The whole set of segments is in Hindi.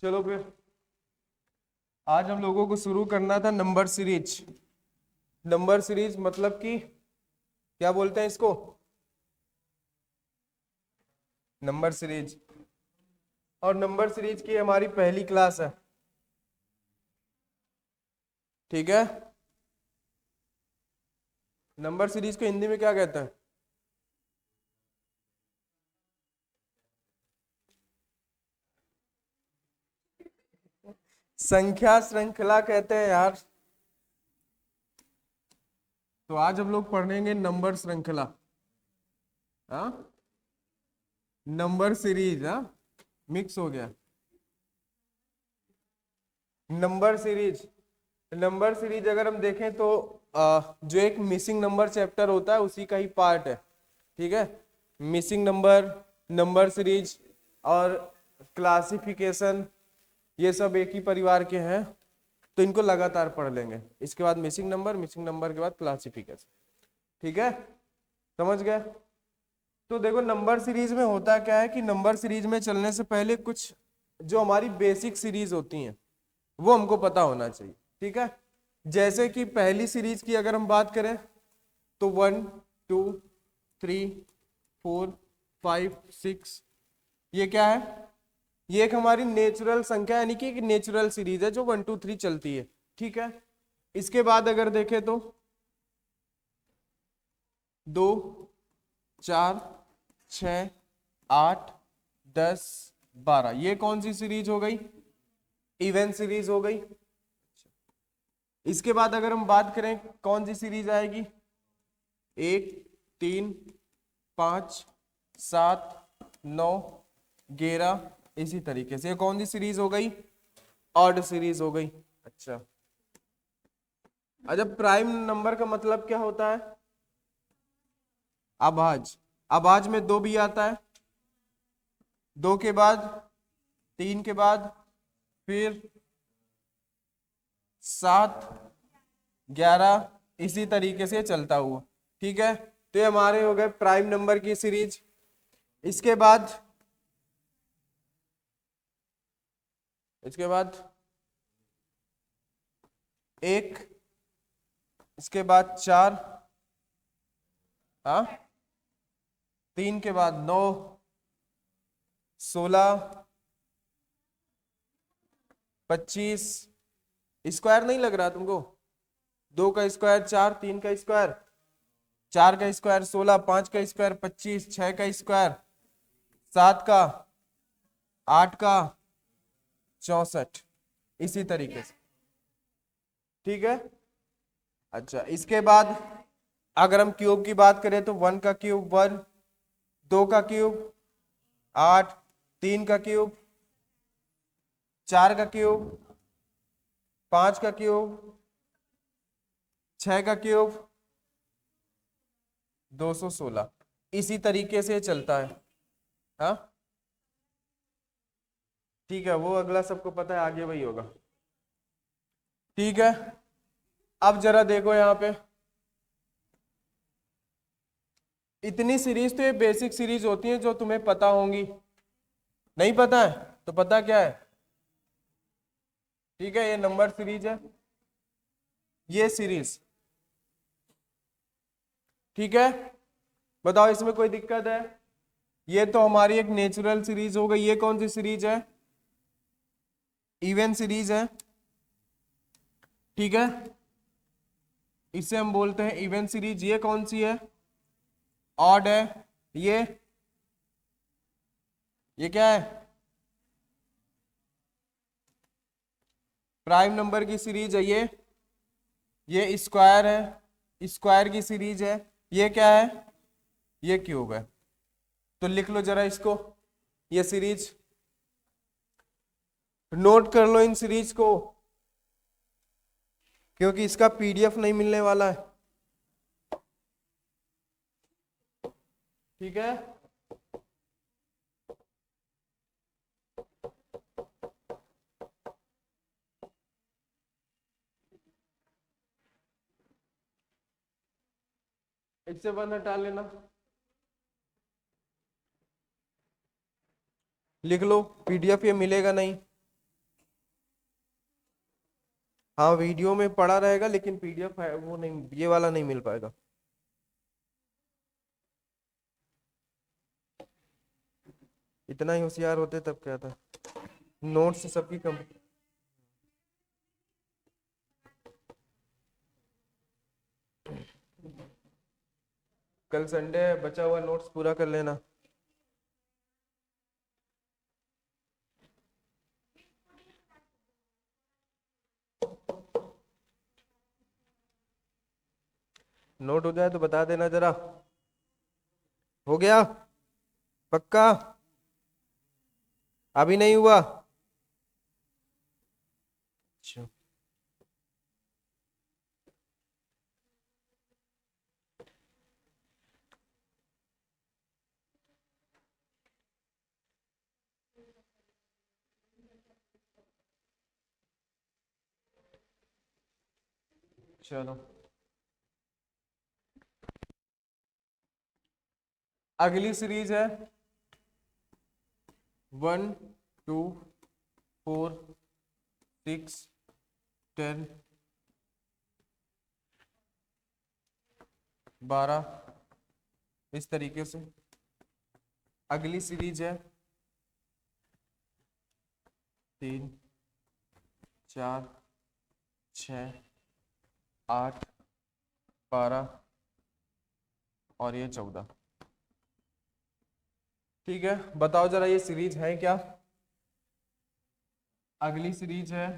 चलो फिर आज हम लोगों को शुरू करना था नंबर सीरीज। नंबर सीरीज मतलब कि क्या बोलते हैं इसको, नंबर सीरीज। और नंबर सीरीज की हमारी पहली क्लास है, ठीक है। नंबर सीरीज को हिंदी में क्या कहते हैं? संख्या श्रृंखला कहते हैं यार। तो आज हम लोग पढ़ेंगे नंबर श्रृंखला, हाँ, नंबर सीरीज, हाँ, मिक्स हो गया। नंबर सीरीज, नंबर सीरीज अगर हम देखें तो जो एक मिसिंग नंबर चैप्टर होता है उसी का ही पार्ट है, ठीक है। मिसिंग नंबर, नंबर सीरीज और क्लासिफिकेशन, ये सब एक ही परिवार के हैं, तो इनको लगातार पढ़ लेंगे। इसके बाद मिसिंग नंबर, मिसिंग नंबर के बाद क्लासिफिकेशन, ठीक है, समझ गए। तो देखो नंबर सीरीज में होता क्या है कि नंबर सीरीज में चलने से पहले कुछ जो हमारी बेसिक सीरीज होती हैं वो हमको पता होना चाहिए, ठीक है। जैसे कि पहली सीरीज की अगर हम बात करें तो 1 2 3 4 5 6, ये क्या है? ये एक हमारी नेचुरल संख्या यानी कि एक नेचुरल सीरीज है जो 1 2 3 चलती है, ठीक है। इसके बाद अगर देखें तो 2 4 6 8 10 12, ये कौन सी सीरीज हो गई? इवन सीरीज हो गई। इसके बाद अगर हम बात करें कौन सी सीरीज आएगी, 1 3 5 7 9 11, इसी तरीके से ये कौन सी सीरीज हो गई? ऑड सीरीज हो गई। अच्छा, जब प्राइम नंबर का मतलब क्या होता है? अभाज्य। अभाज्य में 2 भी आता है, 2 के बाद 3 के बाद फिर 7 11, इसी तरीके से चलता हुआ, ठीक है। तो ये हमारे हो गए प्राइम नंबर की सीरीज। इसके बाद एक, इसके बाद 4, हाँ, 3 के बाद 9, 16, 25, स्क्वायर नहीं लग रहा तुमको? 2 का स्क्वायर 4, 3 का स्क्वायर 4 का स्क्वायर 16, 5 का स्क्वायर 25, 6 का स्क्वायर 7 का, 8 का 64, इसी तरीके से, ठीक है। अच्छा, इसके बाद अगर हम क्यूब की बात करें तो 1 का क्यूब 1, 2 का क्यूब 8, 3 का क्यूब 4 का क्यूब 5 का क्यूब 6 का क्यूब 216, इसी तरीके से चलता है, हाँ, ठीक है। वो अगला सबको पता है, आगे वही होगा, ठीक है। अब जरा देखो यहाँ पे, इतनी सीरीज तो ये बेसिक सीरीज होती है जो तुम्हें पता होंगी। नहीं पता है तो पता क्या है, ठीक है, ये नंबर सीरीज है, ये सीरीज, ठीक है। बताओ इसमें कोई दिक्कत है? ये तो हमारी एक नेचुरल सीरीज हो गई। ये कौन सी सीरीज है? इवन सीरीज है, ठीक है, इसे हम बोलते हैं इवन सीरीज। ये कौन सी है? ऑड है। ये क्या है? प्राइम नंबर की सीरीज है ये स्क्वायर है, स्क्वायर की सीरीज है। ये क्या है? ये क्यूब है। तो लिख लो जरा इसको, ये सीरीज नोट कर लो इन सीरीज को, क्योंकि इसका पीडीएफ नहीं मिलने वाला है, ठीक है। इससे 1 हटा लेना, लिख लो, पीडीएफ ये मिलेगा नहीं। हाँ वीडियो में पड़ा रहेगा, लेकिन पीडीएफ वो नहीं, ये वाला नहीं मिल पाएगा। इतना ही होशियार होते तब क्या था, नोट्स सबकी कम। कल संडे है, बचा हुआ नोट्स पूरा कर लेना। नोट हो जाए तो बता देना जरा। हो गया पक्का? अभी नहीं हुआ? अच्छा, चलो अगली सीरीज है 1 2 4 6 10 12, इस तरीके से। अगली सीरीज है 3 4 6 8 12 और ये 14। ठीक है, बताओ जरा ये सीरीज है क्या? अगली सीरीज है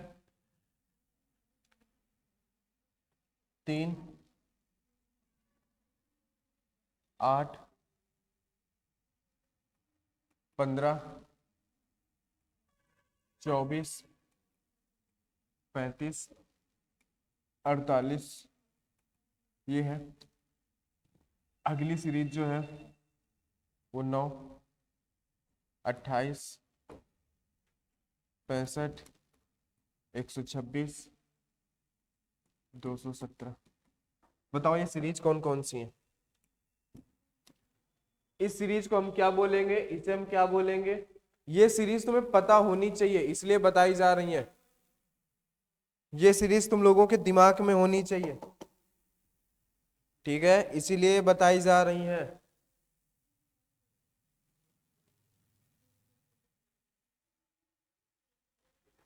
3 8 15 24 35 48, ये है। अगली सीरीज जो है वो 9 28 65 126 217। बताओ ये सीरीज कौन कौन सी है? इस सीरीज को हम क्या बोलेंगे, इसे हम क्या बोलेंगे? ये सीरीज तुम्हें पता होनी चाहिए, इसलिए बताई जा रही है। ये सीरीज तुम लोगों के दिमाग में होनी चाहिए, ठीक है, इसीलिए बताई जा रही है।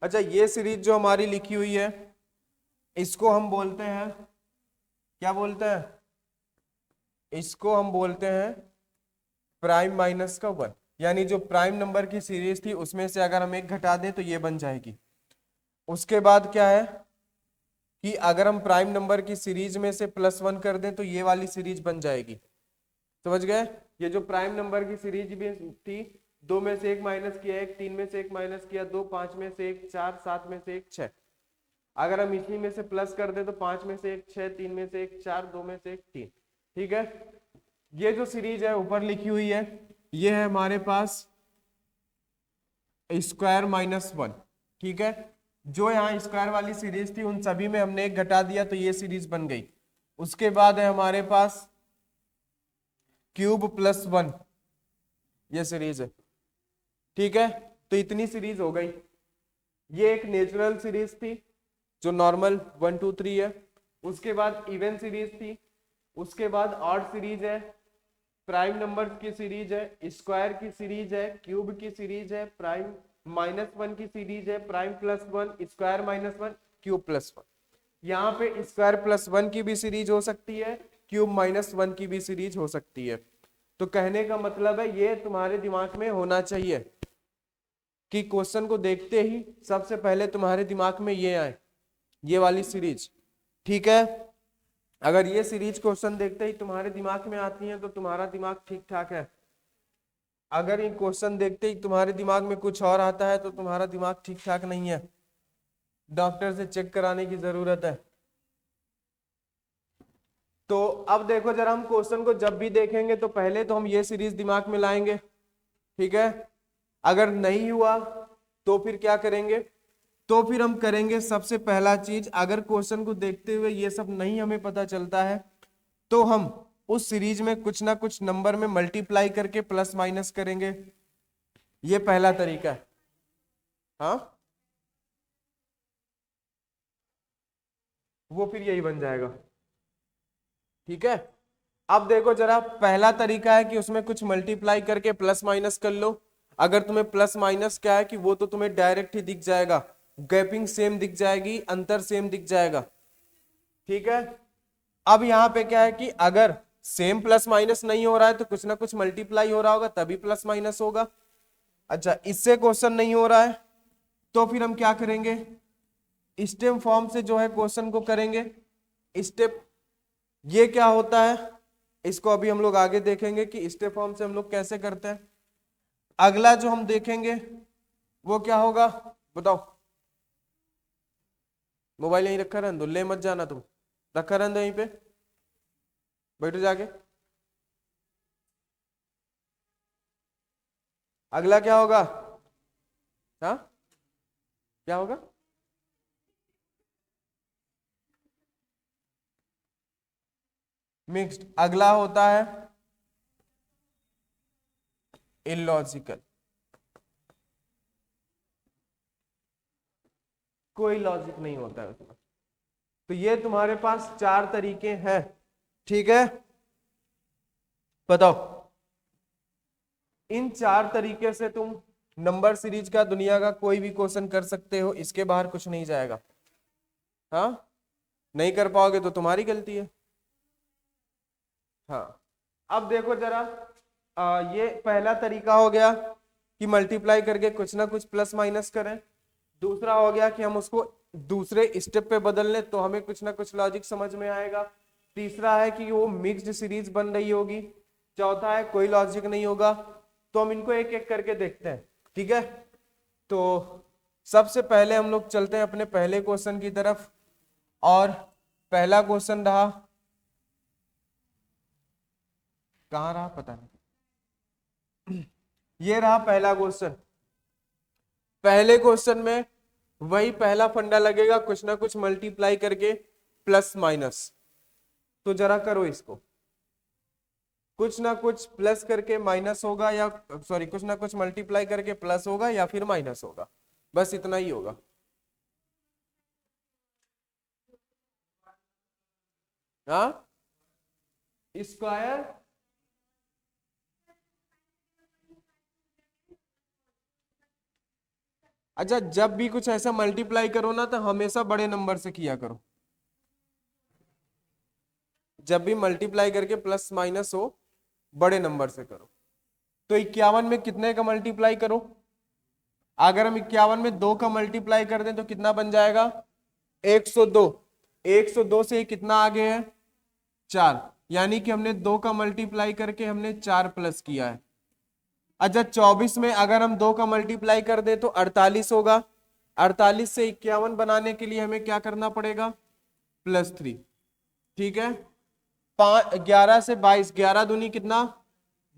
अच्छा, ये सीरीज जो हमारी लिखी हुई है, इसको हम बोलते हैं, क्या बोलते हैं? इसको हम बोलते हैं प्राइम माइनस का 1। यानी जो प्राइम नंबर की सीरीज थी उसमें से अगर हम एक घटा दें तो ये बन जाएगी। उसके बाद क्या है कि अगर हम प्राइम नंबर की सीरीज में से +1 कर दें तो ये वाली सीरीज बन जाएगी। समझ गए? ये जो प्राइम नंबर की सीरीज भी थी, 2 में से 1 माइनस किया 1, 3 में से 1 माइनस किया 2, 5 में से 1 4, 7 में से 1 6। अगर हम इसी में से प्लस कर दे तो 5 में से 1 6, 3 में से 1 4, 2 में से 1 3। ठीक है, ये जो सीरीज है ऊपर लिखी हुई है, ये है हमारे पास स्क्वायर माइनस 1। ठीक है, जो यहाँ स्क्वायर वाली सीरीज थी उन सभी में हमने एक घटा दिया तो ये सीरीज बन गई। उसके बाद है हमारे पास क्यूब प्लस 1, ये सीरीज है। ठीक है, तो इतनी सीरीज हो गई। ये एक नेचुरल सीरीज थी जो नॉर्मल 1 2 3 है। उसके बाद इवन सीरीज थी, उसके बाद ऑड सीरीज है, प्राइम नंबर्स की सीरीज है, स्क्वायर की सीरीज है, क्यूब की सीरीज है, प्राइम -1 की सीरीज है, प्राइम +1, स्क्वायर -1, क्यूब +1। यहाँ पे स्क्वायर +1 की भी सीरीज हो सकती है, क्यूब -1 की भी सीरीज हो सकती है। तो कहने का मतलब है ये तुम्हारे दिमाग में होना चाहिए कि क्वेश्चन को देखते ही सबसे पहले तुम्हारे दिमाग में ये आए, ये वाली सीरीज। ठीक है, अगर ये सीरीज क्वेश्चन देखते ही तुम्हारे दिमाग में आती है तो तुम्हारा दिमाग ठीक ठाक है। अगर ये क्वेश्चन देखते ही तुम्हारे दिमाग में कुछ और आता है तो तुम्हारा दिमाग ठीक ठाक नहीं है, डॉक्टर से चेक कराने की जरूरत है। तो अब देखो जरा, हम क्वेश्चन को जब भी देखेंगे तो पहले तो हम ये सीरीज दिमाग में लाएंगे। ठीक है, अगर नहीं हुआ तो फिर क्या करेंगे? तो फिर हम करेंगे सबसे पहला चीज, अगर क्वेश्चन को देखते हुए ये सब नहीं हमें पता चलता है तो हम उस सीरीज में कुछ ना कुछ नंबर में मल्टीप्लाई करके प्लस माइनस करेंगे। ये पहला तरीका है। हाँ, वो फिर यही बन जाएगा। ठीक है, अब देखो जरा, पहला तरीका है कि उसमें कुछ मल्टीप्लाई करके प्लस माइनस कर लो। अगर तुम्हें प्लस माइनस क्या है कि वो तो तुम्हें डायरेक्ट ही दिख जाएगा, गैपिंग सेम दिख जाएगी, अंतर सेम दिख जाएगा। ठीक है, अब यहाँ पे क्या है कि अगर सेम प्लस माइनस नहीं हो रहा है तो कुछ ना कुछ मल्टीप्लाई हो रहा होगा, तभी प्लस माइनस होगा। अच्छा, इससे क्वेश्चन नहीं हो रहा है तो फिर हम क्या करेंगे, स्टेप फॉर्म से जो है क्वेश्चन को करेंगे। स्टेप ये क्या होता है, इसको अभी हम लोग आगे देखेंगे कि स्टेप फॉर्म से हम लोग कैसे करते हैं। अगला जो हम देखेंगे वो क्या होगा, बताओ। मोबाइल यहीं रखा रहने दो, ले मत जाना तुम, रखा रहने दो यहीं पे, बैठो जाके। अगला क्या होगा, हाँ क्या होगा, मिक्स्ड। अगला होता है इलॉजिकल, कोई लॉजिक नहीं होता है उसमें। तो ये तुम्हारे पास चार तरीके हैं। ठीक है, बताओ, इन चार तरीके से तुम नंबर सीरीज का दुनिया का कोई भी क्वेश्चन कर सकते हो, इसके बाहर कुछ नहीं जाएगा। हाँ, नहीं कर पाओगे तो तुम्हारी गलती है। हाँ, अब देखो जरा, ये पहला तरीका हो गया कि मल्टीप्लाई करके कुछ ना कुछ प्लस माइनस करें। दूसरा हो गया कि हम उसको दूसरे स्टेप पे बदल लें तो हमें कुछ ना कुछ लॉजिक समझ में आएगा। तीसरा है कि वो मिक्स्ड सीरीज बन रही होगी। चौथा है कोई लॉजिक नहीं होगा। तो हम इनको एक एक करके देखते हैं। ठीक है, तो सबसे पहले हम लोग चलते हैं अपने पहले क्वेश्चन की तरफ। और पहला क्वेश्चन रहा, कहाँ रहा पता नहीं, ये रहा पहला क्वेश्चन। पहले क्वेश्चन में वही पहला फंडा लगेगा, कुछ ना कुछ मल्टीप्लाई करके प्लस माइनस। तो जरा करो इसको, कुछ ना कुछ प्लस करके माइनस होगा, या सॉरी कुछ ना कुछ मल्टीप्लाई करके प्लस होगा या फिर माइनस होगा, बस इतना ही होगा। हाँ, स्क्वायर, अच्छा जब भी कुछ ऐसा मल्टीप्लाई करो ना तो हमेशा बड़े नंबर से किया करो। जब भी मल्टीप्लाई करके प्लस माइनस हो, बड़े नंबर से करो। तो 51 में कितने का मल्टीप्लाई करो, अगर हम 51 में 2 का मल्टीप्लाई कर दें तो कितना बन जाएगा, 102। 102 से कितना आगे है, 4, यानी कि हमने 2 का मल्टीप्लाई करके हमने 4 प्लस किया है। अच्छा, 24 में अगर हम 2 का मल्टीप्लाई कर दें तो 48 होगा। 48 से 51 बनाने के लिए हमें क्या करना पड़ेगा, +3। ठीक है, 11 से 22, 11 दूनी कितना,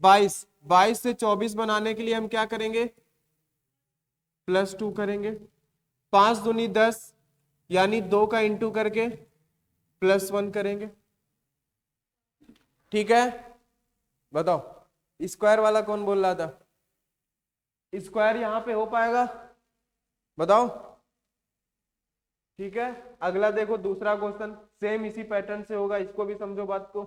22। 22 से 24 बनाने के लिए हम क्या करेंगे, +2 करेंगे। 5 दूनी 10, यानी 2 का इंटू करके +1 करेंगे। ठीक है, बताओ स्क्वायर वाला कौन बोल रहा था, स्क्वायर यहां पे हो पाएगा, बताओ। ठीक है, अगला देखो दूसरा क्वेश्चन, सेम इसी पैटर्न से होगा, इसको भी समझो बात को।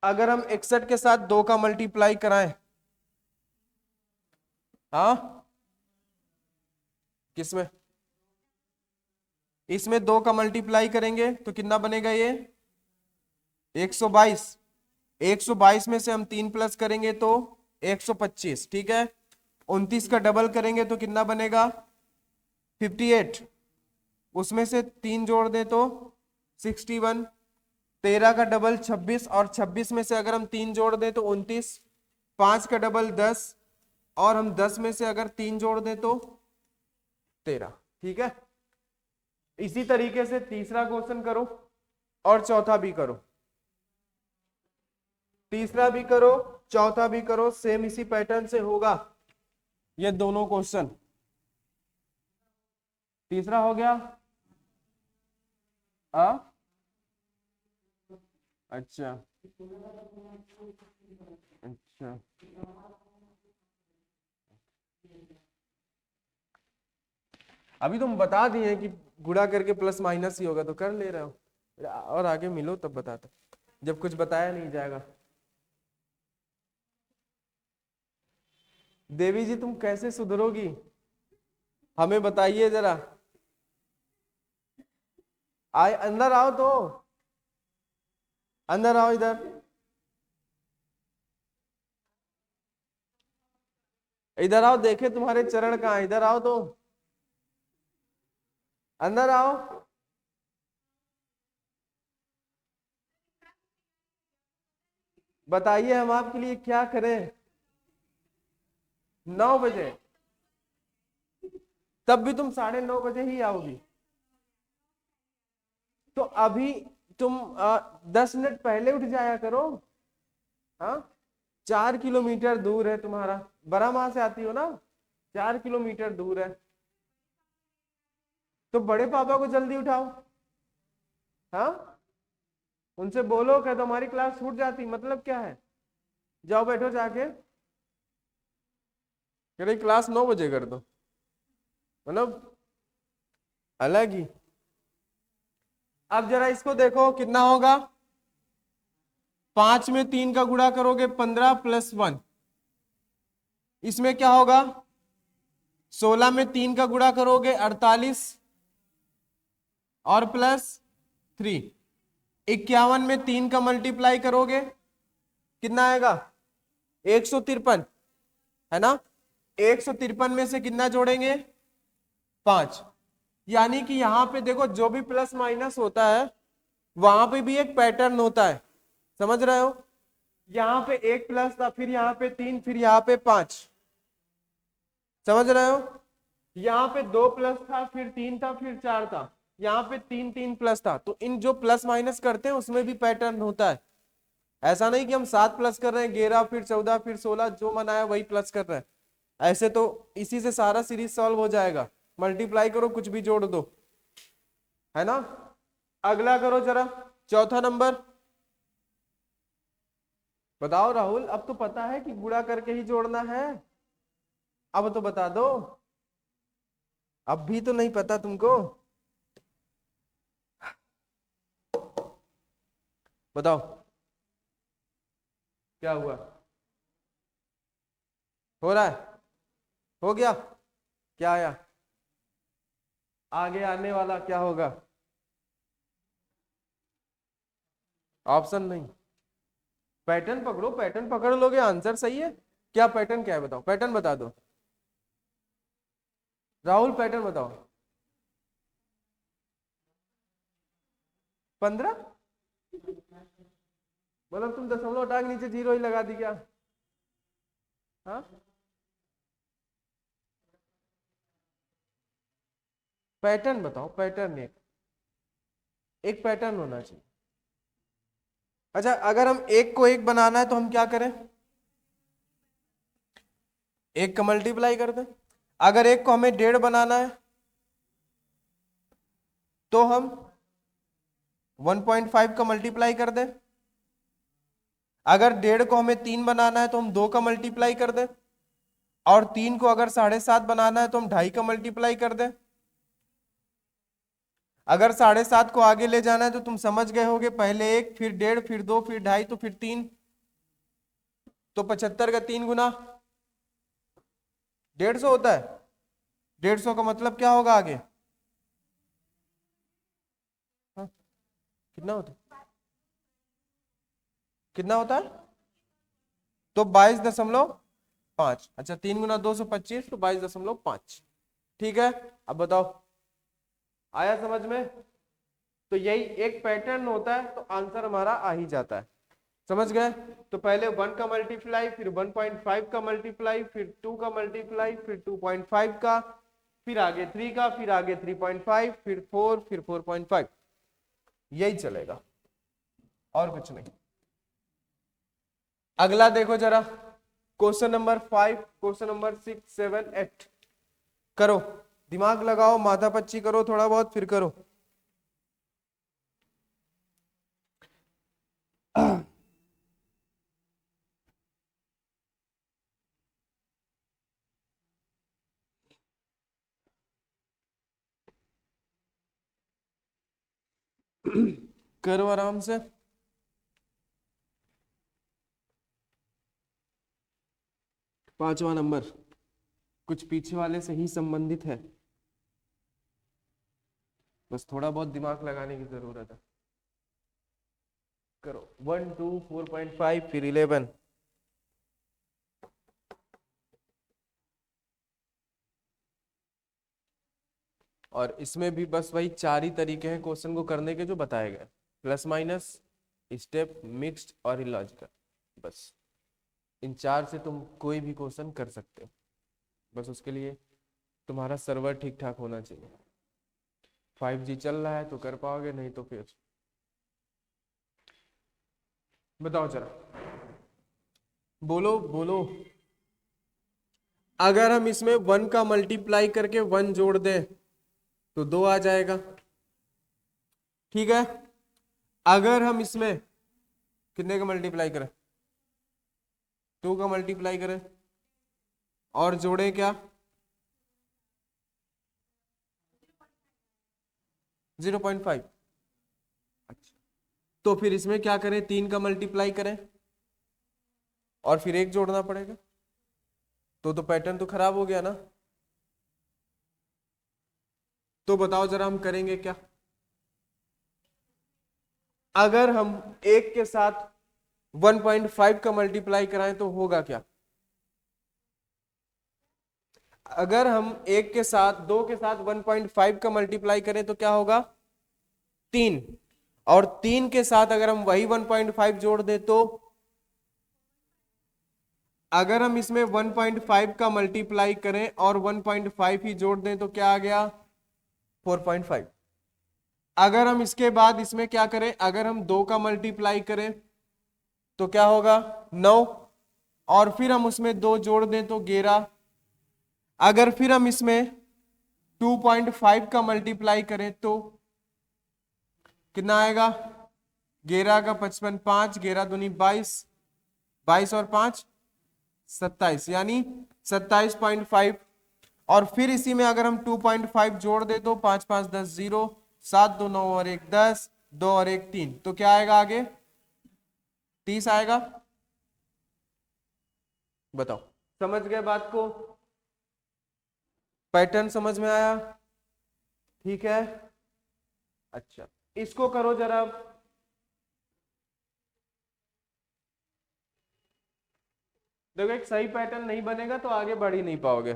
अगर हम 61 के साथ 2 का मल्टीप्लाई कराएं, हाँ किसमें, इसमें 2 का मल्टीप्लाई करेंगे तो कितना बनेगा, ये 122। 122 में से हम 3 प्लस करेंगे तो 125। ठीक है, 29 का डबल करेंगे तो कितना बनेगा, 58। उसमें से 3 जोड़ दें तो 61। 13 का डबल 26, और 26 में से अगर हम 3 जोड़ दें तो 29। 5 का डबल 10, और हम 10 में से अगर 3 जोड़ दें तो 13। ठीक है, इसी तरीके से तीसरा क्वेश्चन करो और चौथा भी करो। तीसरा भी करो, चौथा भी करो, सेम इसी पैटर्न से होगा ये दोनों क्वेश्चन। तीसरा हो गया, आ अच्छा अच्छा, अभी तुम बता दिए कि गुणा करके प्लस माइनस ही होगा तो कर ले रहे हो, और आगे मिलो तब बताते, जब कुछ बताया नहीं जाएगा। देवी जी तुम कैसे सुधरोगी, हमें बताइए जरा। आए अंदर आओ तो, अंदर आओ इधर। इधर आओ, देखे तुम्हारे चरण कहाँ हैं? इधर आओ तो, अंदर आओ। बताइए हम आपके लिए क्या करें। 9 बजे? तब भी तुम 9:30 बजे ही आओगी। तो अभी तुम 10 मिनट पहले उठ जाया करो। हाँ, 4 किलोमीटर दूर है तुम्हारा, बरामा से आती हो ना, 4 किलोमीटर दूर है। तो बड़े पापा को जल्दी उठाओ। हाँ, उनसे बोलो कि तुम्हारी क्लास छूट जाती, मतलब क्या है। जाओ बैठो जाके, कह रही क्लास 9 बजे कर दो, मतलब अलग ही। अब जरा इसको देखो कितना होगा। 5 में 3 का गुणा करोगे 15 प्लस 1, इसमें क्या होगा। 16 में 3 का गुणा करोगे 48 और प्लस 3। 51 में 3 का मल्टीप्लाई करोगे कितना आएगा, 153, है ना। 153 में से कितना जोड़ेंगे, 5। यानी कि यहां पे देखो जो भी प्लस माइनस होता है वहां पे भी एक पैटर्न होता है, समझ रहे हो। यहाँ पे 1 प्लस था, फिर यहाँ पे 3, फिर यहाँ पे 5, समझ रहे हो। यहाँ पे 2 प्लस था, फिर 3 था, फिर 4 था, यहाँ पे 3 प्लस था। तो इन जो प्लस माइनस करते हैं उसमें भी पैटर्न होता है। ऐसा नहीं कि हम 7 प्लस कर रहे हैं, 11 फिर 14 फिर 16, जो मनाया वही प्लस कर रहे हैं। ऐसे तो इसी से सारा सीरीज सॉल्व हो जाएगा। मल्टीप्लाई करो, कुछ भी जोड़ दो, है ना। अगला करो जरा, चौथा नंबर। बताओ राहुल, अब तो पता है कि गुणा करके ही जोड़ना है, अब तो बता दो। अब भी तो नहीं पता तुमको, बताओ क्या हुआ। हो रहा है, हो गया, क्या आया, आगे आने वाला क्या होगा। ऑप्शन नहीं, पैटर्न पकड़ो, पैटर्न पकड़ लोगे आंसर सही है। क्या पैटर्न क्या है बताओ, पैटर्न बता दो राहुल, पैटर्न बताओ। 15, मतलब तुम दशमलव हटा के नीचे जीरो ही लगा दी क्या। हाँ, पैटर्न बताओ, पैटर्न एक पैटर्न होना चाहिए। अच्छा, अगर हम एक को एक बनाना है तो हम क्या करें, एक का मल्टीप्लाई कर दें। अगर एक को हमें 1.5 बनाना है तो हम 1.5 का मल्टीप्लाई कर दें। अगर 1.5 को हमें 3 बनाना है तो हम 2 का मल्टीप्लाई कर दें। और 3 को अगर 7.5 बनाना है तो हम 2.5 का मल्टीप्लाई कर दें। अगर 7.5 को आगे ले जाना है तो तुम समझ गए होगे, पहले 1 फिर 1.5 फिर 2 फिर 2.5 तो फिर 3, तो 75 का 3 गुना 150 होता है। 150 का मतलब क्या होगा आगे, हाँ? कितना होता है, कितना होता है, तो 22.5। अच्छा, 3 गुना 225 तो 22.5। ठीक है, अब बताओ, आया समझ में। तो यही एक पैटर्न होता है, तो आंसर हमारा आ ही जाता है, समझ गए। तो पहले 1 का मल्टीप्लाई, फिर 1.5 का मल्टीप्लाई, फिर 2 का मल्टीप्लाई, फिर 2.5 का, फिर आगे 3 का, फिर आगे 3.5, फिर 4, फिर 4.5, यही चलेगा और कुछ नहीं। अगला देखो जरा, क्वेश्चन नंबर 5, क्वेश्चन नंबर 6, 7, 8। करो, दिमाग लगाओ, माथा पच्ची करो थोड़ा बहुत, फिर करो। करो आराम से। पांचवा नंबर कुछ पीछे वाले से ही संबंधित है, बस थोड़ा बहुत दिमाग लगाने की जरूरत है। करो 1 2 4.5 फिर 11। और इसमें भी बस वही चार ही तरीके हैं क्वेश्चन को करने के जो बताए गए, प्लस माइनस, स्टेप, मिक्स्ड और इलॉजिकल। बस इन चार से तुम कोई भी क्वेश्चन कर सकते हो, बस उसके लिए तुम्हारा सर्वर ठीक ठाक होना चाहिए। 5G चल रहा है तो कर पाओगे, नहीं तो फिर बताओ जरा, बोलो बोलो। अगर हम इसमें 1 का मल्टीप्लाई करके 1 जोड़ दें तो 2 आ जाएगा, ठीक है। अगर हम इसमें कितने का मल्टीप्लाई करें, 2 का मल्टीप्लाई करें और जोड़े क्या, 0.5। अच्छा, तो फिर इसमें क्या करें, 3 का मल्टीप्लाई करें और फिर 1 जोड़ना पड़ेगा, तो पैटर्न तो खराब हो गया ना। तो बताओ जरा हम करेंगे क्या। अगर हम 1 के साथ 1.5 का मल्टीप्लाई कराएं तो होगा क्या। अगर हम 1 के साथ 2 के साथ 1.5 का मल्टीप्लाई करें तो क्या होगा, 3। और 3 के साथ अगर हम वही 1.5 जोड़ दें तो, अगर हम इसमें 1.5 का मल्टीप्लाई करें और 1.5 ही जोड़ दें तो क्या आ गया, 4.5। अगर हम इसके बाद इसमें क्या करें, अगर हम 2 का मल्टीप्लाई करें तो क्या होगा, 9। और फिर हम उसमें 2 जोड़ दें तो 11। अगर फिर हम इसमें 2.5 का मल्टीप्लाई करें तो कितना आएगा, 11 का 55, 5, 11 दूनी 22, 22 और 5 27, यानी 27.5। और फिर इसी में अगर हम 2.5 जोड़ दे तो 5 5 10 0, 7 2 9 और 1 10, 2 और 1 3, तो क्या आएगा आगे, 30 आएगा। बताओ, समझ गए बात को, पैटर्न समझ में आया, ठीक है। अच्छा, इसको करो जरा। देखो एक सही पैटर्न नहीं बनेगा तो आगे बढ़ ही नहीं पाओगे,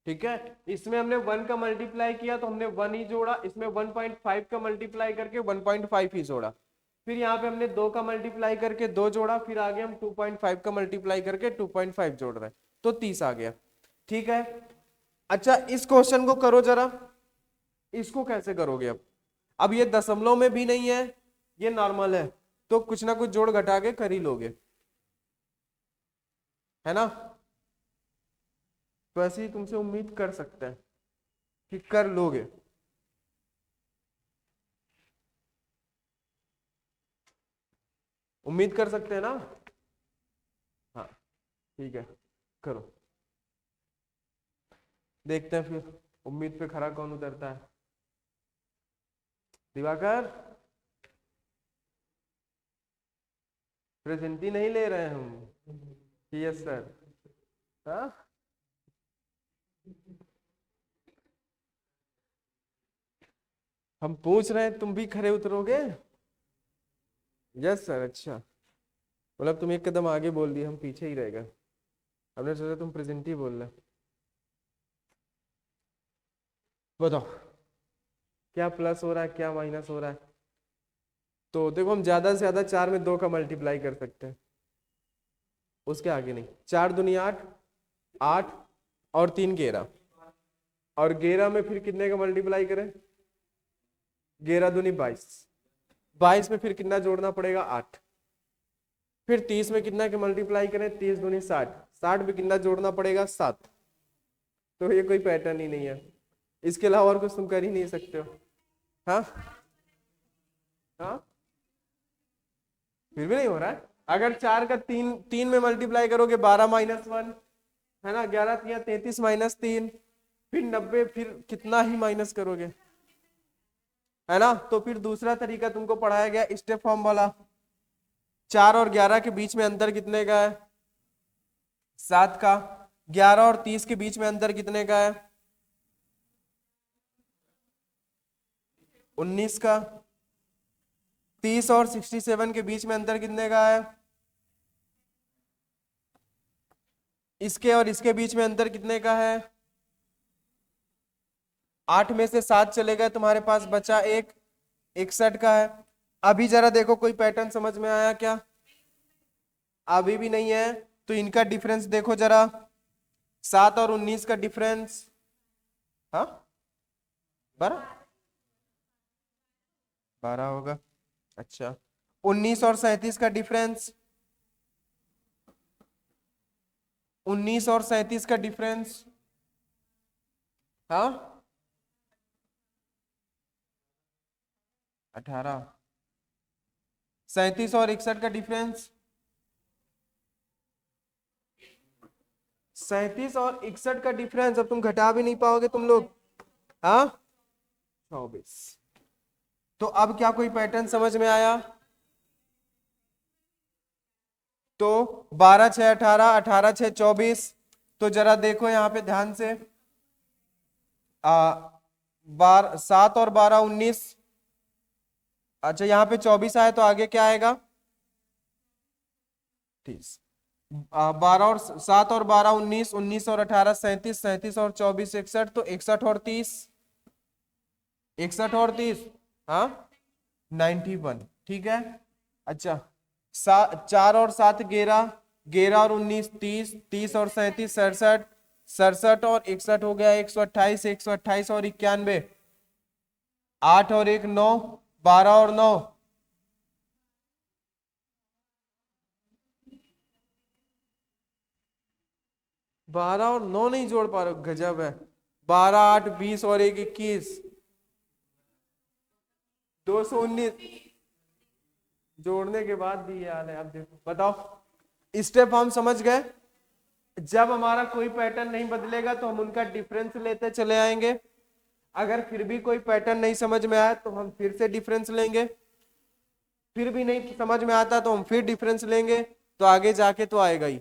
ठीक है। इसमें हमने 1 का मल्टीप्लाई किया तो हमने 1 ही जोड़ा, इसमें 1.5 का मल्टीप्लाई करके 1.5 ही जोड़ा, फिर यहाँ पे हमने 2 का मल्टीप्लाई करके 2 जोड़ा, फिर आगे हम 2.5 का मल्टीप्लाई करके 2.5 जोड़ रहे हैं तो 30 आ गया, ठीक है। अच्छा, इस क्वेश्चन को करो जरा। इसको कैसे करोगे अब ये दशमलव में भी नहीं है, ये नॉर्मल है, तो कुछ ना कुछ जोड़ घटा के कर ही लोगे, है ना। तो ऐसे ही तुमसे उम्मीद कर सकते हैं कि कर लोगे। उम्मीद कर सकते हैं ना, हाँ ठीक है, करो, देखते हैं फिर उम्मीद पे खरा कौन उतरता है। दिवाकर, प्रेजेंटी नहीं ले रहे हैं हम, यस सर। हाँ, हम पूछ रहे हैं तुम भी खरे उतरोगे, यस सर। अच्छा, मतलब तुम एक कदम आगे बोल दिए, हम पीछे ही रह गए, हमने सोचा तुम प्रेजेंट ही बोल रहे। बताओ क्या प्लस हो रहा है, क्या माइनस हो रहा है। तो देखो हम ज्यादा से ज्यादा 4 में 2 का मल्टीप्लाई कर सकते हैं, उसके आगे नहीं। 4 दूनी 8, 8 और 3 11, और 11 में फिर कितने का मल्टीप्लाई करें, 11 दूनी 22, 22 में फिर कितना जोड़ना पड़ेगा, 8। फिर 30 में कितना के मल्टीप्लाई करें, 30 दूनी 60, 60 में कितना जोड़ना पड़ेगा, 7। तो ये कोई पैटर्न ही नहीं है, इसके अलावा और कुछ तुम कर ही नहीं सकते हो। हाँ हाँ, फिर भी नहीं हो रहा है। अगर 4 का 3 3 में मल्टीप्लाई करोगे 12 माइनस 1, है ना, 11 3 33 माइनस 3, फिर 90, फिर कितना ही माइनस करोगे, है ना। तो फिर दूसरा तरीका तुमको पढ़ाया गया स्टेप फॉर्म वाला। 4 और 11 के बीच में अंतर कितने का है? 7 का। 11 और 30 के बीच में अंतर कितने का है? 19 का। 30 और 67 के बीच में अंतर कितने का है? इसके और इसके बीच में अंतर कितने का है? 8 में से 7 चले गए, तुम्हारे पास बचा एक, 61 का है। अभी जरा देखो कोई पैटर्न समझ में आया क्या? अभी भी नहीं है। तो इनका डिफरेंस देखो जरा, 7 और 19 का डिफरेंस, हाँ 12 होगा। अच्छा, 19 और 37 का डिफरेंस, 19 और 37 का डिफरेंस, हाँ 18। 37 और 61 का डिफरेंस, 37 और 61 का डिफरेंस, अब तुम घटा भी नहीं पाओगे तुम लोग, हाँ 24। तो अब क्या कोई पैटर्न समझ में आया? तो 12 6 18, 18 6 24। तो जरा देखो यहां पे ध्यान से, 7 और 12 19। अच्छा यहाँ पे 24 आया तो आगे क्या आएगा? 30। 12 और 7 और 12 19, 19 और 18 37, 37 और 24 61, तो 61 और 30, 61 और 30, हाँ 91, ठीक है। अच्छा 4 और 7 11, 11 और 19 30, 30 और 37 67, 67 और 61 हो गया 128, 128 और 91, 8 और 1 9, 12 और 9, 12 और 9 नहीं जोड़ पा रहे, गजब है। 12 8 20 और 1 21, 219 जोड़ने के बाद भी ये हाल है। अब देखो बताओ, स्टेप हम समझ गए। जब हमारा कोई पैटर्न नहीं बदलेगा तो हम उनका डिफरेंस लेते चले आएंगे। अगर फिर भी कोई पैटर्न नहीं समझ में आया तो हम फिर से डिफरेंस लेंगे, फिर भी नहीं समझ में आता तो हम फिर डिफरेंस लेंगे, तो आगे जाके तो आएगा ही,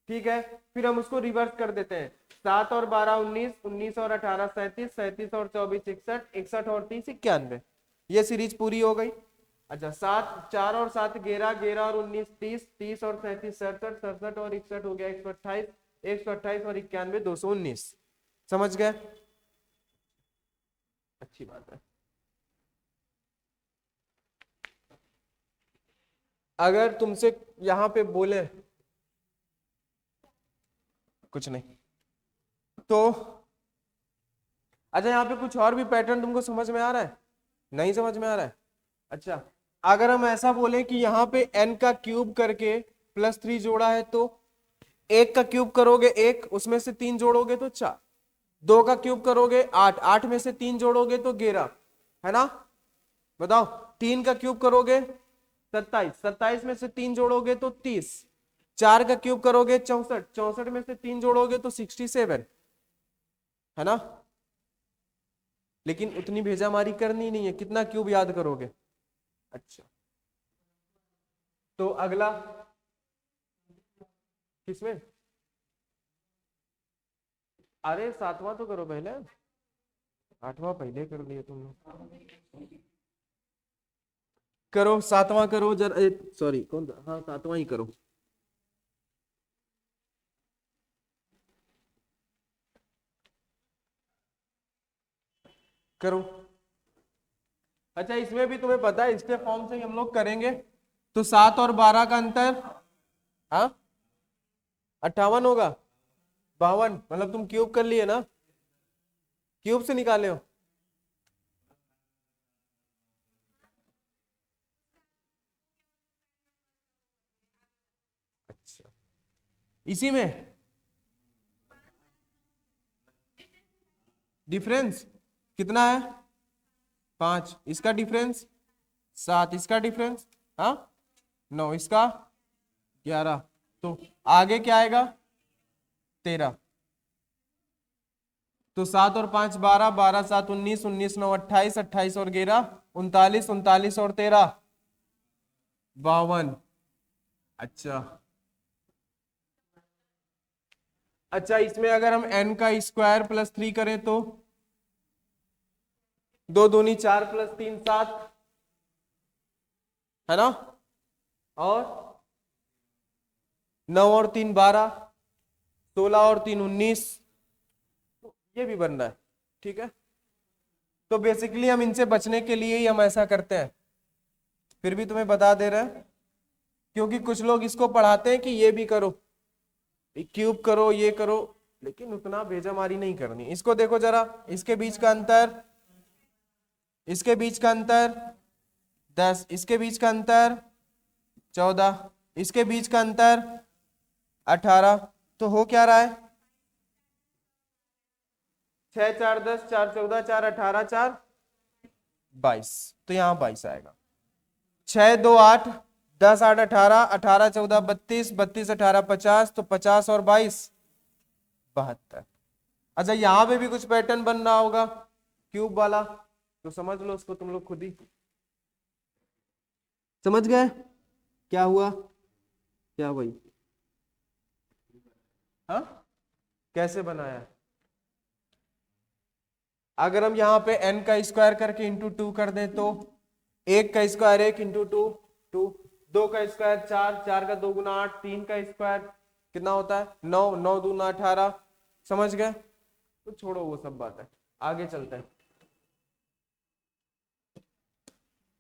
ठीक है। फिर हम उसको रिवर्स कर देते हैं, 7 और 12 19, 19 और 18 37, 37 और 24 61, 61 और 30 91, ये सीरीज पूरी हो गई। अच्छा 4 और 7 11, 11 और 19 30, 30 और 37 67, 67 और 61 हो गया 128, 128 और 91 219। समझ गए? अच्छी बात है। अगर तुमसे यहां पे बोले कुछ नहीं तो, अच्छा यहाँ पे कुछ और भी पैटर्न तुमको समझ में आ रहा है? नहीं समझ में आ रहा है? अच्छा, अगर हम ऐसा बोले कि यहाँ पे n का क्यूब करके +3 जोड़ा है, तो 1 का क्यूब करोगे 1, उसमें से 3 जोड़ोगे तो 4, 2 का क्यूब करोगे 8, 8 में से 3 जोड़ोगे तो 11, है ना। बताओ, 3 का क्यूब करोगे 27, 27 में से 3 जोड़ोगे तो 30, 4 का क्यूब करोगे 64, 64 में से 3 जोड़ोगे तो 67, है ना। लेकिन उतनी भेजामारी करनी नहीं है, कितना क्यूब याद करोगे? अच्छा, तो अगला किसमें? अरे 7वां तो करो पहले, 8वां पहले कर लिया तुम लोग। करो 7वां करो जरा, सॉरी कौन सा, हाँ 7वां ही करो। करो। अच्छा इसमें भी तुम्हें पता है इसके फॉर्म से ही हम लोग करेंगे। तो 7 और 12 का अंतर, हाँ 58 होगा, 52, मतलब तुम क्यूब कर लिए ना, क्यूब से निकाले हो। अच्छा, इसी में डिफरेंस कितना है? 5, इसका डिफरेंस 7, इसका डिफरेंस हाँ 9, इसका 11, तो आगे क्या आएगा? 13। तो 7 और 5 12, 12 7 19, 19 9 28, 28 और 11 39, 39 और 13 52। अच्छा अच्छा, इसमें अगर हम n का स्क्वायर प्लस 3 करें तो 2 दूनी 4 प्लस 3 7, है ना। और 9 और 3 12, 16 और 3 19, ये भी बन रहा है। ठीक है, तो बेसिकली हम इनसे बचने के लिए ही हम ऐसा करते हैं, फिर भी तुम्हें बता दे रहे हैं, क्योंकि कुछ लोग इसको पढ़ाते हैं कि ये भी करो, क्यूब करो, ये करो, लेकिन उतना बेजामारी नहीं करनी। इसको देखो जरा, इसके बीच का अंतर, इसके बीच का अंतर 10, इसके बीच का अंतर 14, इसके बीच का अंतर 18, तो हो क्या रहा है 6 4 10, 4 14, 4 18, 4 22, तो यहां 22 आएगा। 6 2 8, 10 8 18, 18 14 32, 32 18 50, तो 50 और 22 72। अच्छा, यहां पे भी कुछ पैटर्न बन रहा होगा क्यूब वाला, तो समझ लो उसको तुम लोग खुद ही। समझ गए क्या हुआ, क्या भाई, हाँ कैसे बनाया। अगर हम यहाँ पे n का स्क्वायर करके इंटू 2 कर दें तो 1 का स्क्वायर 1 इंटू 2 2, 2 का स्क्वायर 4, 4 का 2 गुना 8, 3 का स्क्वायर कितना होता है 9, 9 दूना 18। समझ गए, तो छोड़ो वो सब बात है, आगे चलते हैं।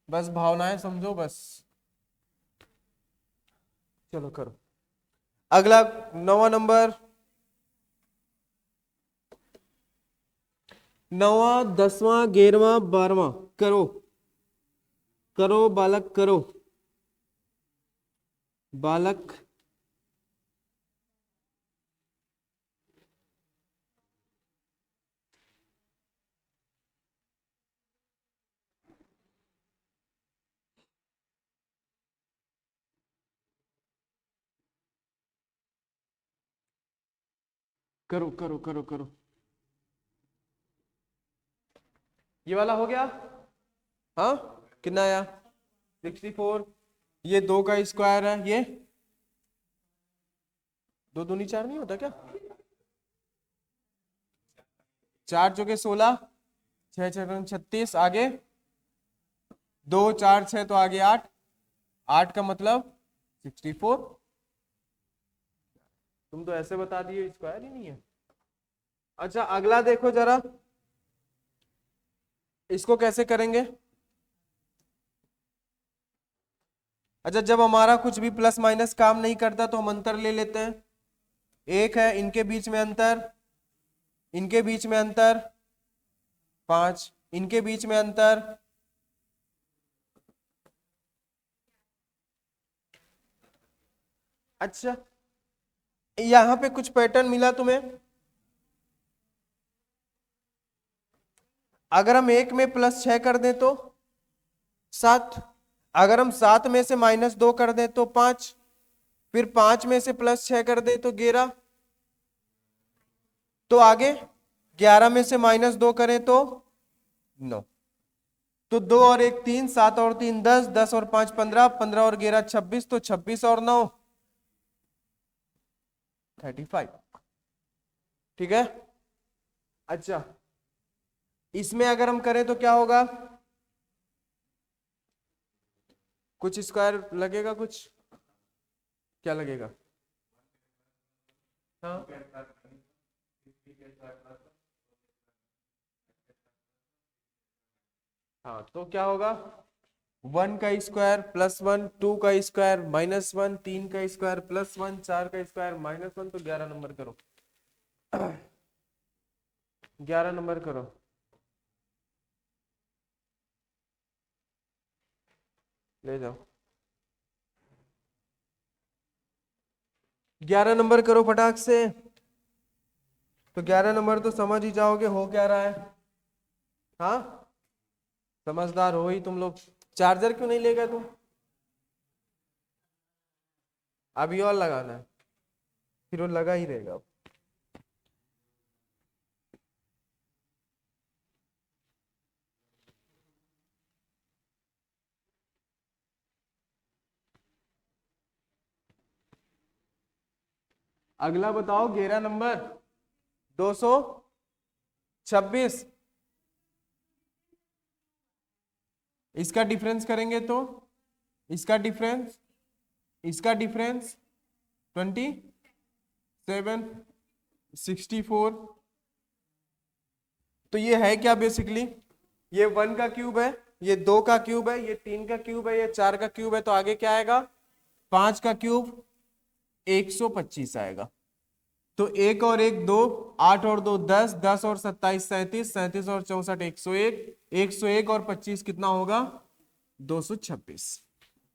बस भावनाएं समझो बस। चलो करो अगला, 9वां नंबर, 9वां 10वां 11वां 12वां, करो करो बालक करो, बालक करो करो करो करो। ये वाला हो गया, हाँ कितना आया 64। ये 2 का स्क्वायर है, ये 2 दूनी 4 नहीं होता क्या, 4 चौके 16, 6 6 36, आगे 2 4 6, तो आगे 8, 8 का मतलब 64। तुम तो ऐसे बता दिए स्क्वायर ही नहीं है। अच्छा अगला देखो जरा, इसको कैसे करेंगे। अच्छा, जब हमारा कुछ भी प्लस माइनस काम नहीं करता तो हम अंतर ले लेते हैं। एक है इनके बीच में अंतर, इनके बीच में अंतर 5, इनके बीच में अंतर, अच्छा यहां पे कुछ पैटर्न मिला तुम्हें। अगर हम 1 में +6 कर दें तो 7, अगर हम 7 में से -2 कर दें तो 5, फिर 5 में से +6 कर दें तो 11, तो आगे 11 में से -2 करें तो 9, तो 2 और 1 3, 7 और 3 10, 10 और 5 15, 15 और 11 26, तो 26 और 9 35। ठीक है, अच्छा इसमें अगर हम करें तो क्या होगा, कुछ स्क्वायर लगेगा, कुछ क्या लगेगा, हाँ हाँ, तो क्या होगा 1 का स्क्वायर +1, 2 का स्क्वायर -1, 3 का स्क्वायर +1, 4 का स्क्वायर -1, तो 11 नंबर करो 11 नंबर करो, ले जाओ 11 नंबर करो फटाक से। तो 11 नंबर तो समझ ही जाओगे हो क्या रहा है, हाँ समझदार हो ही तुम लोग। चार्जर क्यों नहीं ले गए तुम, अभी और लगाना है, फिर वो लगा ही रहेगा। अगला बताओ 11 नंबर 226, इसका डिफरेंस करेंगे तो इसका डिफरेंस 27, 64। तो ये है क्या बेसिकली, ये 1 का क्यूब है, ये 2 का क्यूब है, ये 3 का क्यूब है, ये 4 का क्यूब है, तो आगे क्या आएगा 5 का क्यूब 125 आएगा। तो 1 और 1 2, 8 और 2 10, 10 और 27 37, 37 और 64 101, 101 और 25 कितना होगा 226।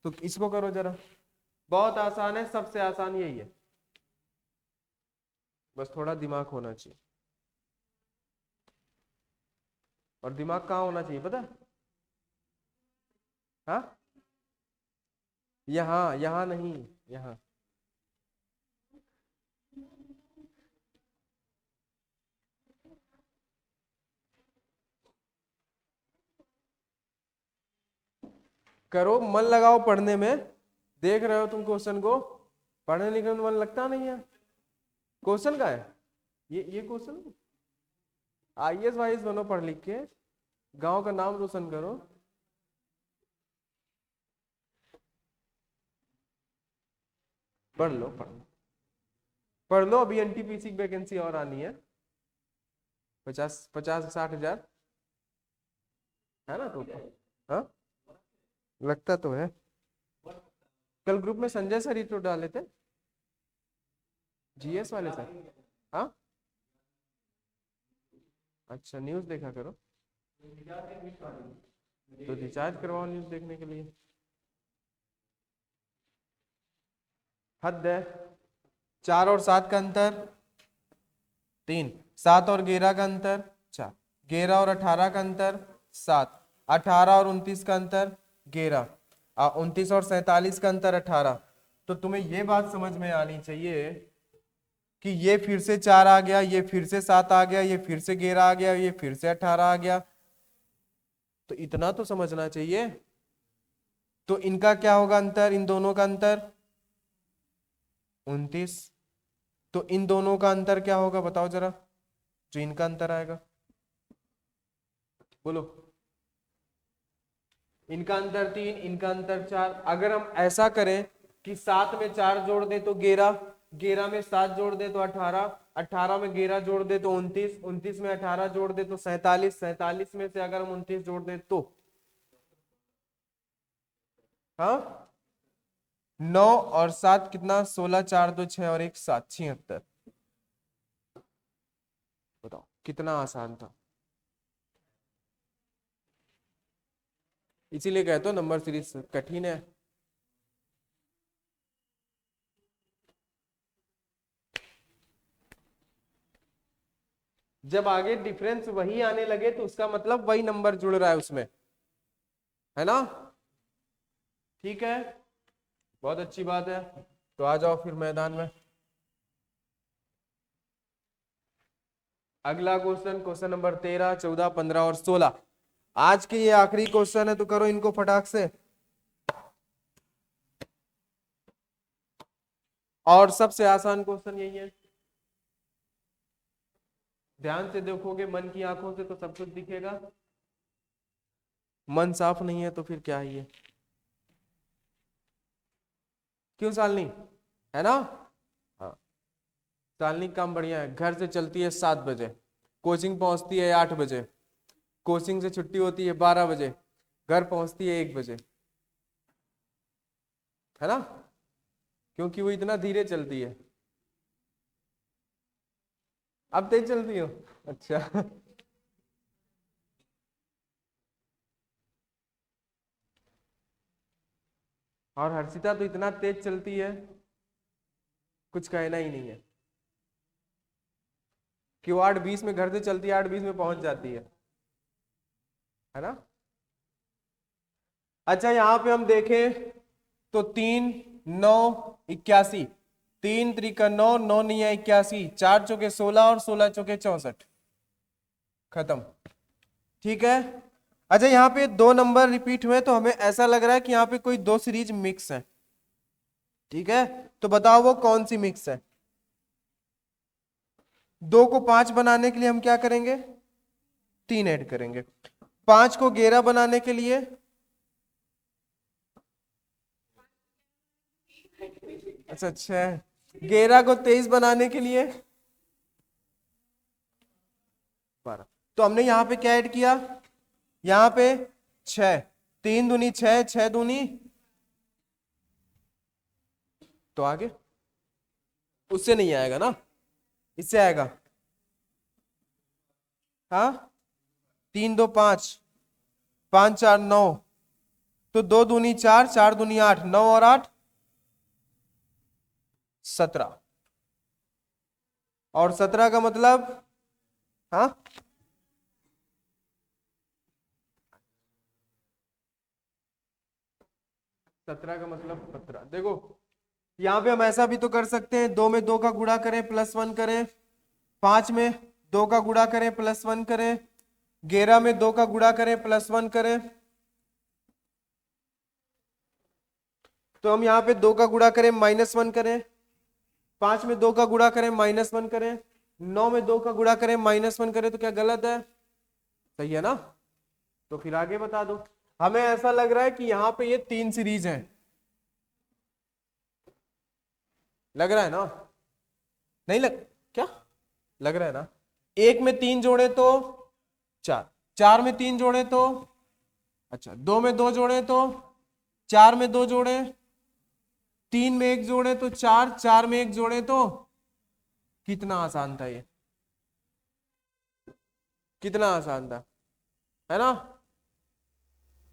तो इसको करो जरा, बहुत आसान है, सबसे आसान यही है, बस थोड़ा दिमाग होना चाहिए। और दिमाग कहाँ होना चाहिए पता, हाँ यहाँ, यहाँ नहीं, यहाँ। करो, मन लगाओ पढ़ने में, देख रहे हो तुम क्वेश्चन को, पढ़ने लिखने में मन लगता नहीं है। क्वेश्चन का है ये क्वेश्चन, आईएएस वाईएएस बनो पढ़ लिख के, गांव का नाम रोशन करो। पढ़ लो पढ़ लो, अभी एनटीपीसी की वैकेंसी और आनी है, 50-60 हजार है ना टोटल, हाँ लगता तो है। कल ग्रुप में संजय सर ही तो डाले थे, जीएस वाले सर, हाँ अच्छा न्यूज देखा करो, तो रिचार्ज करवाओ न्यूज देखने के लिए, हद है। 4 और 7 का अंतर 3, 7 और 11 का अंतर 4, 11 और 18 का अंतर 7, 18 और 29 का अंतर 11, 29 और 47 का अंतर 18। तो तुम्हें ये बात समझ में आनी चाहिए कि ये फिर से 4 आ गया, ये फिर से 7 आ गया, ये फिर से 11 आ गया, ये फिर से 18 आ गया, तो इतना तो समझना चाहिए। तो इनका क्या होगा अंतर, इन दोनों का अंतर 29। तो इन दोनों का अंतर क्या होगा बताओ जरा, जो इनका अंतर आएगा, बोलो। इनका अंतर 3, इनका अंतर 4। अगर हम ऐसा करें कि 7 में 4 जोड़ दे तो 11, 11 में 7 जोड़ दे तो 18, 18 में 11 जोड़ दे तो 29, 29 में 18 जोड़ दे तो 47, 47 में से अगर हम 29 जोड़ दे तो हाँ 9 और 7 कितना, 16, 4 2 6 और 1 7, 76। बताओ कितना आसान था। इसीलिए कहते हो नंबर सीरीज कठिन है। जब आगे डिफरेंस वही आने लगे तो उसका मतलब वही नंबर जुड़ रहा है उसमें, है ना, ठीक है, बहुत अच्छी बात है। तो आ जाओ फिर मैदान में। अगला क्वेश्चन नंबर 13, 14, 15 और 16, आज के ये आखिरी क्वेश्चन है, तो करो इनको फटाक से। और सबसे आसान क्वेश्चन यही है, ध्यान से देखोगे मन की आंखों से तो सब कुछ दिखेगा, मन साफ नहीं है तो फिर क्या है ये, क्यों सालनी, है ना, हाँ सालनी काम बढ़िया है। घर से चलती है 7 बजे, कोचिंग पहुंचती है 8 बजे, कोचिंग से छुट्टी होती है 12 बजे, घर पहुंचती है 1 बजे, है ना, क्योंकि वो इतना धीरे चलती है। अब तेज चलती हो, अच्छा और हर्षिता तो इतना तेज चलती है, कुछ कहना ही नहीं है, कि वो 8:20 में घर से चलती है, 8:20 में पहुंच जाती है ना। अच्छा यहाँ पे हम देखें तो 3 9 81, 3 त्रिका 9, 9 नहीं है 81, 4 चौके 16 और 16 चौके 64, खत्म, ठीक है। अच्छा यहाँ पे 2 नंबर रिपीट हुए तो हमें ऐसा लग रहा है कि यहाँ पे कोई 2 सीरीज मिक्स है, ठीक है, तो बताओ वो कौन सी मिक्स है। 2 को 5 बनाने के लिए हम क्या करेंगे, 3 ऐड करेंगे। 5 को 11 बनाने के लिए, अच्छा 6, 11 को 23 बनाने के लिए 12। तो हमने यहां पे क्या ऐड किया, यहां पे 6, 3 दूनी 6, 6 दूनी, तो आगे उससे नहीं आएगा ना, इससे आएगा। हाँ 3 2 5, 5 4 9, तो 2 दूनी 4, 4 दूनी 8, 9 और 8 17, और 17 का मतलब, हाँ 17 का मतलब 17। देखो यहां पे हम ऐसा भी तो कर सकते हैं, 2 में 2 का गुणा करें प्लस 1 करें, 5 में 2 का गुणा करें प्लस 1 करें, 11 में 2 का गुणा करें प्लस 1 करें। तो हम यहाँ पे 2 का गुणा करें -1 करें, 5 में 2 का गुणा करें -1 करें, 9 में 2 का गुणा करें -1 करें, तो क्या गलत है, सही है ना। तो फिर आगे बता दो। हमें ऐसा लग रहा है कि यहाँ पे ये 3 सीरीज है, लग रहा है ना, नहीं लग, क्या लग रहा है ना। 1 में 3 जोड़े तो 4, 4 में 3 जोड़े तो, अच्छा 2 में 2 जोड़े तो 4 में 2 जोड़े, 3 में 1 जोड़े तो 4, 4 में 1 जोड़े तो, कितना आसान था ये, कितना आसान था, है ना।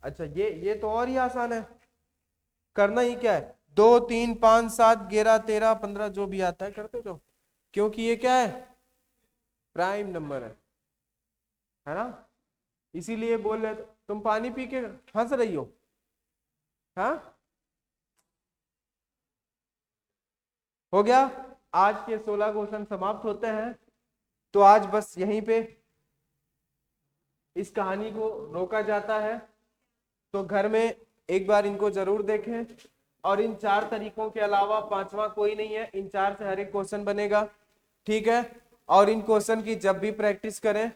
अच्छा ये तो और ही आसान है, करना ही क्या है, 2 3 5 7 11 13 15 जो भी आता है करते जाओ, क्योंकि ये क्या है, प्राइम नंबर है ना। इसीलिए बोल रहे तुम पानी पी के हंस रही हो, हाँ हो गया। आज के 16 क्वेश्चन समाप्त होते हैं। तो आज बस यहीं पे इस कहानी को रोका जाता है। तो घर में एक बार इनको जरूर देखें, और इन 4 तरीकों के अलावा 5वां कोई नहीं है, इन 4 से हर एक क्वेश्चन बनेगा, ठीक है। और इन क्वेश्चन की जब भी प्रैक्टिस करें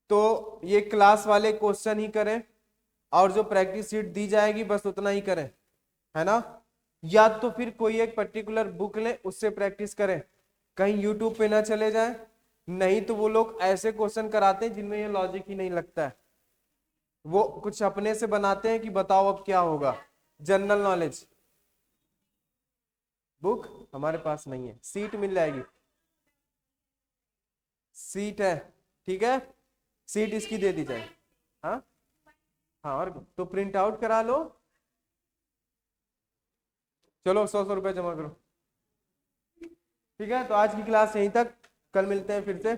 तो ये क्लास वाले क्वेश्चन ही करें, और जो प्रैक्टिस शीट दी जाएगी बस उतना ही करें, है ना। या तो फिर कोई एक पर्टिकुलर बुक लें, उससे प्रैक्टिस करें, कहीं यूट्यूब पे ना चले जाएं। नहीं तो वो लोग ऐसे क्वेश्चन कराते हैं जिनमें ये लॉजिक ही नहीं लगता है, वो कुछ अपने से बनाते हैं कि बताओ अब क्या होगा। जनरल नॉलेज बुक हमारे पास नहीं है, सीट मिल जाएगी, सीट है, ठीक है, सीट इसकी दे दी जाए। हाँ हाँ, और तो प्रिंट आउट करा लो, चलो 100 रुपए जमा करो, ठीक है। तो आज की क्लास यहीं तक, कल मिलते हैं फिर से।